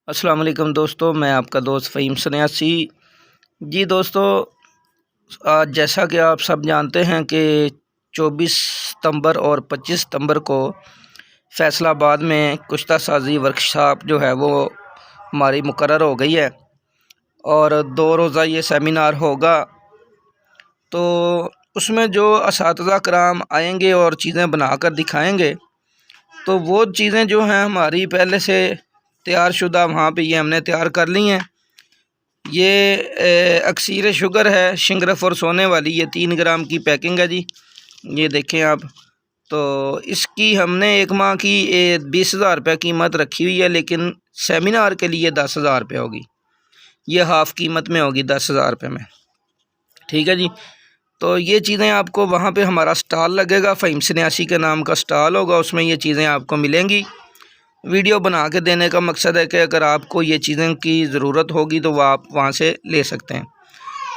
अस्सलाम वालेकुम दोस्तों, मैं आपका दोस्त फ़हीम सन्यासी। जी दोस्तों, आज जैसा कि आप सब जानते हैं कि 24 सितंबर और 25 सितंबर को फ़ैसलाबाद में कुश्ता साजी वर्कशॉप जो है वो हमारी मुकर्रर हो गई है और 2 रोज़ा ये सेमिनार होगा। तो उसमें जो असातिज़ा कराम आएंगे और चीज़ें बनाकर दिखाएंगे, तो वो चीज़ें जो हैं हमारी पहले से तैयार शुदा वहाँ पे ये हमने तैयार कर ली हैं। ये अक्सीर शुगर है, शिंगरफ और सोने वाली, ये 3 ग्राम की पैकिंग है जी। ये देखें आप। तो इसकी हमने 1 माह की 20,000 रुपये कीमत रखी हुई है, लेकिन सेमिनार के लिए 10,000 रुपये होगी। ये हाफ़ कीमत में होगी 10,000 रुपये में, ठीक है जी। तो ये चीज़ें आपको वहाँ पे हमारा स्टॉल लगेगा, फ़हीम सन्यासी के नाम का स्टॉल होगा, उसमें ये चीज़ें आपको मिलेंगी। वीडियो बना के देने का मकसद है कि अगर आपको ये चीज़ें की ज़रूरत होगी तो वह आप वहाँ से ले सकते हैं।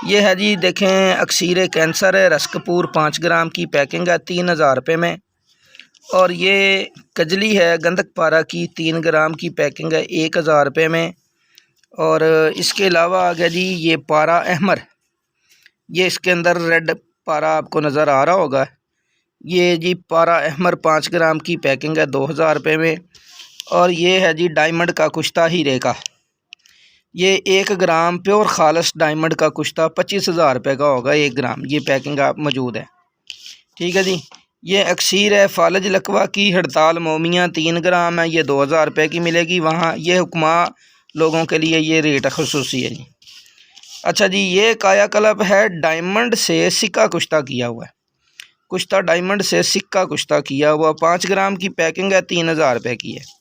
ये है जी, देखें, अक्सीर कैंसर है, रस कपूर 5 ग्राम की पैकिंग है 3,000 रुपये में। और ये कजली है गंधक पारा की 3 ग्राम की पैकिंग है 1,000 रुपये में। और इसके अलावा आ गया जी ये पारा अहमर, ये इसके अंदर रेड पारा आपको नज़र आ रहा होगा। ये जी पारा अहमर 5 ग्राम की पैकिंग है 2,000 रुपये में। और ये है जी डायमंड का कुश्ता हीरे का, ये 1 ग्राम प्योर खालस डायमंड का कुश्ता 25,000 रुपये का होगा 1 ग्राम। ये पैकिंग आप मौजूद है, ठीक है जी। ये अक्सीर है फालज लकवा की हड़ताल मोमिया 3 ग्राम है, ये 2,000 रुपये की मिलेगी वहाँ। ये हुक्मा लोगों के लिए ये रेट खुसूसी है जी। अच्छा जी, ये कायाकल्प है डायमंड से सिक्का कुश्ता किया हुआ है, कुश्ता डायमंड से सिक्का कुश्ता किया हुआ 5 ग्राम की पैकिंग है 3,000 रुपये की है।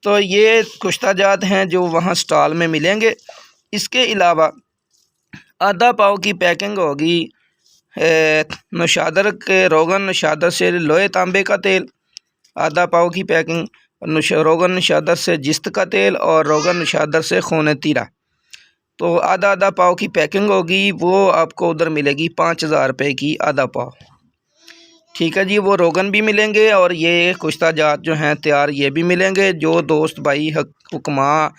तो ये कुश्ता जात हैं जो वहाँ स्टॉल में मिलेंगे। इसके अलावा आधा पाव की पैकिंग होगी नौशादर के रोगन नौशादर से लोहे तांबे का तेल, आधा पाव की पैकिंग, रोगन नौशादर से जिस्त का तेल और रोगन नौशादर से खून तीरा। तो आधा आधा पाव की पैकिंग होगी, वो आपको उधर मिलेगी 5,000 रुपये की आधा पाव, ठीक है जी। वो रोगन भी मिलेंगे और ये कुश्ता जात जो हैं तैयार ये भी मिलेंगे। जो दोस्त भाई हुक्मा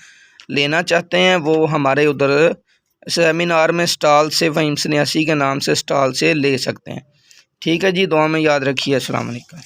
लेना चाहते हैं वो हमारे उधर सेमिनार में स्टॉल से फ़हीम सन्यासी के नाम से स्टॉल से ले सकते हैं, ठीक है जी। दुआ में याद रखिए। अस्सलाम वालेकुम।